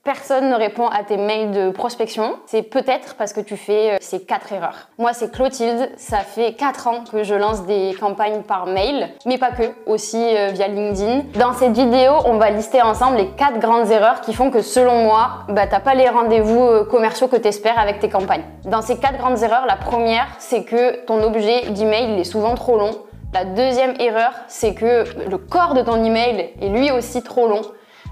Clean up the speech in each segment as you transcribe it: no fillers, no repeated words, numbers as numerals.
personne ne répond à tes mails de prospection, c'est peut-être parce que tu fais ces 4 erreurs. Moi, c'est Clotilde, ça fait 4 ans que je lance des campagnes par mail, mais pas que, aussi via LinkedIn. Dans cette vidéo, on va lister ensemble les 4 grandes erreurs qui font que, selon moi, t'as pas les rendez-vous commerciaux que tu espères avec tes campagnes. Dans ces 4 grandes erreurs, la première, c'est que ton objet d'email il est souvent trop long. La deuxième erreur, c'est que le corps de ton email est lui aussi trop long.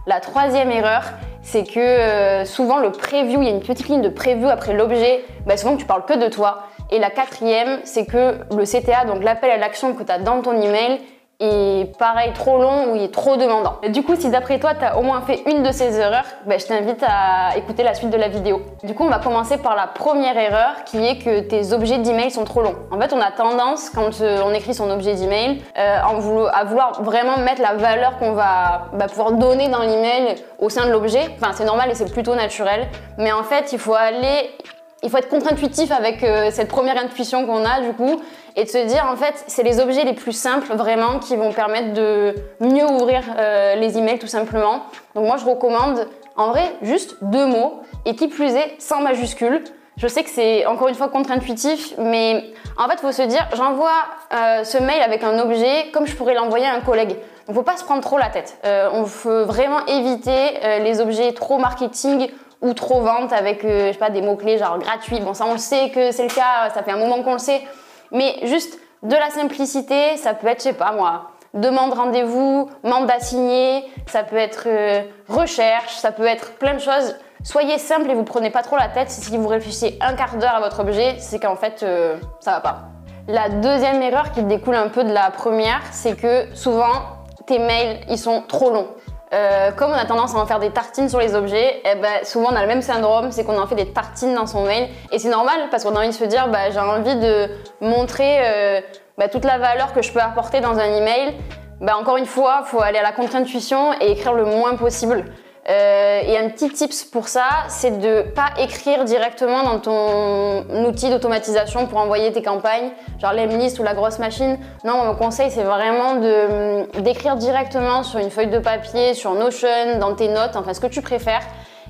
La troisième erreur, c'est que souvent le preview, il y a une petite ligne de preview après l'objet, souvent tu parles que de toi. Et la quatrième, c'est que le CTA, donc l'appel à l'action que tu as dans ton email, est pareil trop long ou il est trop demandant. Et du coup, si d'après toi, tu as au moins fait une de ces erreurs, je t'invite à écouter la suite de la vidéo. Du coup, on va commencer par la première erreur qui est que tes objets d'email sont trop longs. En fait, on a tendance, quand on écrit son objet d'email, à vouloir vraiment mettre la valeur qu'on va pouvoir donner dans l'email au sein de l'objet. Enfin, c'est normal et c'est plutôt naturel. Mais en fait, il faut être contre-intuitif avec cette première intuition qu'on a du coup et de se dire en fait c'est les objets les plus simples vraiment qui vont permettre de mieux ouvrir les emails tout simplement. Donc moi je recommande en vrai juste 2 mots et qui plus est sans majuscule. Je sais que c'est encore une fois contre-intuitif mais en fait il faut se dire j'envoie ce mail avec un objet comme je pourrais l'envoyer à un collègue. Donc faut pas se prendre trop la tête. On veut vraiment éviter les objets trop marketing ou trop vente avec je sais pas, des mots-clés genre gratuit. Bon, ça on le sait que c'est le cas, ça fait un moment qu'on le sait. Mais juste de la simplicité, ça peut être, je sais pas moi, demande rendez-vous, mandat signé, ça peut être recherche, ça peut être plein de choses. Soyez simple et vous prenez pas trop la tête. Si vous réfléchissez un quart d'heure à votre objet, c'est qu'en fait, ça va pas. La deuxième erreur qui découle un peu de la première, c'est que souvent, tes mails, ils sont trop longs. Comme on a tendance à en faire des tartines sur les objets, souvent on a le même syndrome, c'est qu'on en fait des tartines dans son mail. Et c'est normal parce qu'on a envie de se dire j'ai envie de montrer toute la valeur que je peux apporter dans un email. Encore une fois, il faut aller à la contre-intuition et écrire le moins possible. Et un petit tips pour ça, c'est de pas écrire directement dans ton outil d'automatisation pour envoyer tes campagnes, genre l'Emlist ou la grosse machine. Non, mon conseil, c'est vraiment d'écrire directement sur une feuille de papier, sur Notion, dans tes notes, enfin ce que tu préfères.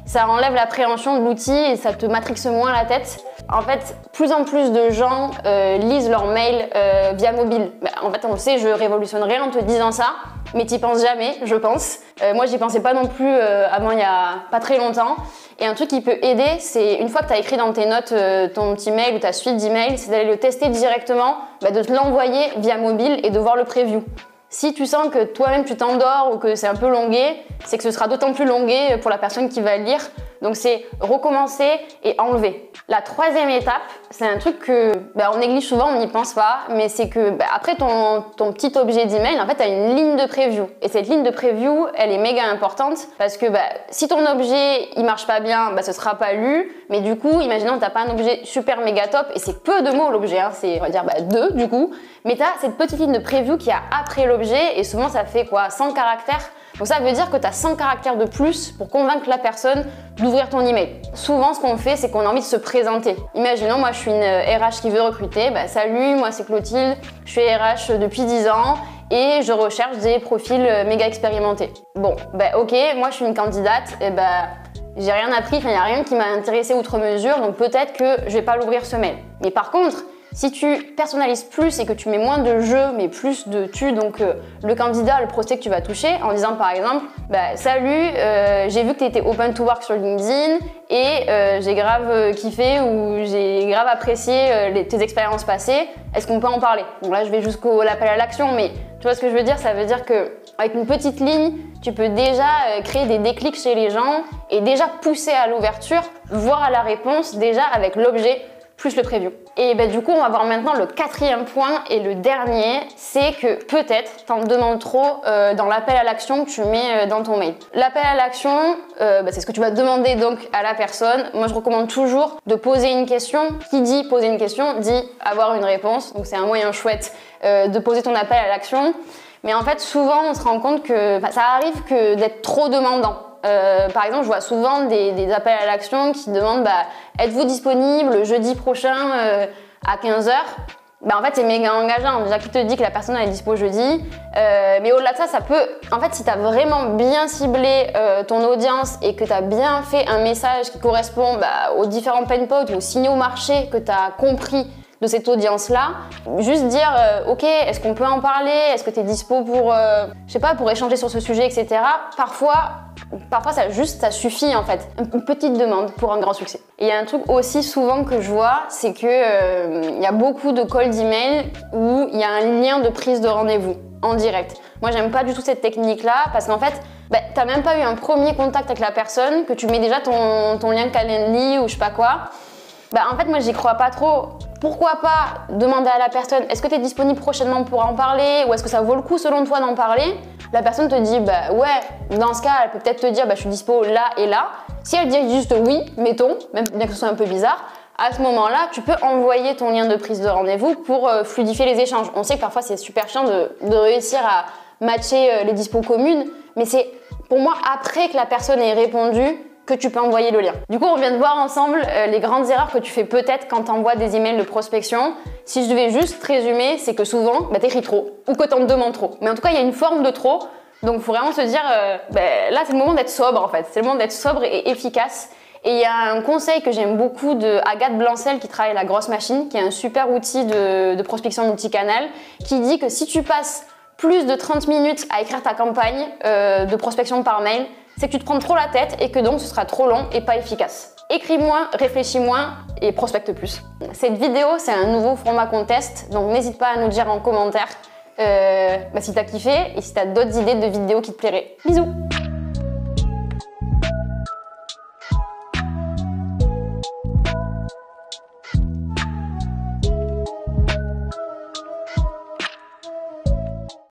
Ça enlève l'appréhension de l'outil et ça te matrixe moins la tête. En fait, plus en plus de gens lisent leurs mails via mobile. En fait, on le sait, je révolutionne rien en te disant ça, mais t'y penses jamais, je pense. Moi, j'y pensais pas non plus avant il y a pas très longtemps. Et un truc qui peut aider, c'est une fois que tu as écrit dans tes notes ton petit mail ou ta suite d'emails, c'est d'aller le tester directement, de te l'envoyer via mobile et de voir le preview. Si tu sens que toi-même tu t'endors ou que c'est un peu longué, c'est que ce sera d'autant plus longué pour la personne qui va le lire. Donc c'est recommencer et enlever. La troisième étape, c'est un truc que on néglige souvent, on n'y pense pas, mais c'est que après ton petit objet d'email, en fait, tu as une ligne de preview. Et cette ligne de preview, elle est méga importante parce que si ton objet il marche pas bien, ce sera pas lu. Mais du coup, imaginons que tu n'as pas un objet super méga top et c'est peu de mots l'objet, c'est on va dire 2 du coup. Mais tu as cette petite ligne de preview qui a après l'objet et souvent ça fait 100 caractères. Donc ça veut dire que tu as 100 caractères de plus pour convaincre la personne d'ouvrir ton email. Souvent, ce qu'on fait, c'est qu'on a envie de se présenter. Imaginons, moi, je suis une RH qui veut recruter. Salut, moi, c'est Clotilde. Je suis RH depuis 10 ans et je recherche des profils méga expérimentés. Bon, ok, moi, je suis une candidate. Et j'ai rien appris, il n'y a rien qui m'a intéressé outre mesure. Donc peut-être que je vais pas l'ouvrir ce mail. Mais par contre, si tu personnalises plus et que tu mets moins de jeu mais plus de tu, donc le candidat, le prospect que tu vas toucher en disant par exemple salut, j'ai vu que tu étais open to work sur LinkedIn et j'ai grave kiffé ou j'ai grave apprécié tes expériences passées, est-ce qu'on peut en parler? Donc là je vais jusqu'au l'appel à l'action mais tu vois ce que je veux dire, ça veut dire que avec une petite ligne, tu peux déjà créer des déclics chez les gens et déjà pousser à l'ouverture, voire à la réponse déjà avec l'objet plus le preview. Et du coup, on va voir maintenant le quatrième point et le dernier, c'est que peut-être t'en demandes trop dans l'appel à l'action que tu mets dans ton mail. L'appel à l'action, c'est ce que tu vas demander donc à la personne. Moi, je recommande toujours de poser une question. Qui dit poser une question dit avoir une réponse. Donc, c'est un moyen chouette de poser ton appel à l'action. Mais en fait, souvent, on se rend compte que ça arrive d'être trop demandant. Par exemple, je vois souvent des appels à l'action qui demandent êtes-vous disponible jeudi prochain à 15h? en fait c'est méga engageant. Déjà qui te dit que la personne elle est dispo jeudi, mais au-delà de ça, ça peut, en fait si tu as vraiment bien ciblé ton audience et que tu as bien fait un message qui correspond aux différents pain points ou aux signaux marché que tu as compris de cette audience-là, juste dire ok, est-ce qu'on peut en parler, est-ce que tu es dispo pour, je sais pas, pour échanger sur ce sujet, etc. Parfois ça suffit en fait, une petite demande pour un grand succès. Et il y a un truc aussi souvent que je vois, c'est que il y a beaucoup de cold email où il y a un lien de prise de rendez-vous en direct. Moi j'aime pas du tout cette technique-là parce qu'en fait, t'as même pas eu un premier contact avec la personne, que tu mets déjà ton lien Calendly ou je sais pas quoi. En fait moi j'y crois pas trop. Pourquoi pas demander à la personne est-ce que tu es disponible prochainement pour en parler ou est-ce que ça vaut le coup selon toi d'en parler? La personne te dit ouais, dans ce cas elle peut peut-être te dire je suis dispo là et là. Si elle dit juste oui, mettons, même bien que ce soit un peu bizarre, à ce moment-là tu peux envoyer ton lien de prise de rendez-vous pour fluidifier les échanges. On sait que parfois c'est super chiant de réussir à matcher les dispos communes, mais c'est pour moi après que la personne ait répondu que tu peux envoyer le lien. Du coup, on vient de voir ensemble les grandes erreurs que tu fais peut-être quand tu envoies des emails de prospection. Si je devais juste résumer, c'est que souvent, t'écris trop ou que t'en demandes trop. Mais en tout cas, il y a une forme de trop. Donc, il faut vraiment se dire, là, c'est le moment d'être sobre en fait. C'est le moment d'être sobre et efficace. Et il y a un conseil que j'aime beaucoup de Agathe Blancel qui travaille à La Grosse Machine, qui est un super outil de prospection multicanal, qui dit que si tu passes plus de 30 minutes à écrire ta campagne de prospection par mail, c'est que tu te prends trop la tête et que donc ce sera trop long et pas efficace. Écris moins, réfléchis moins et prospecte plus. Cette vidéo, c'est un nouveau format qu'on teste, donc n'hésite pas à nous dire en commentaire si t'as kiffé et si t'as d'autres idées de vidéos qui te plairaient. Bisous!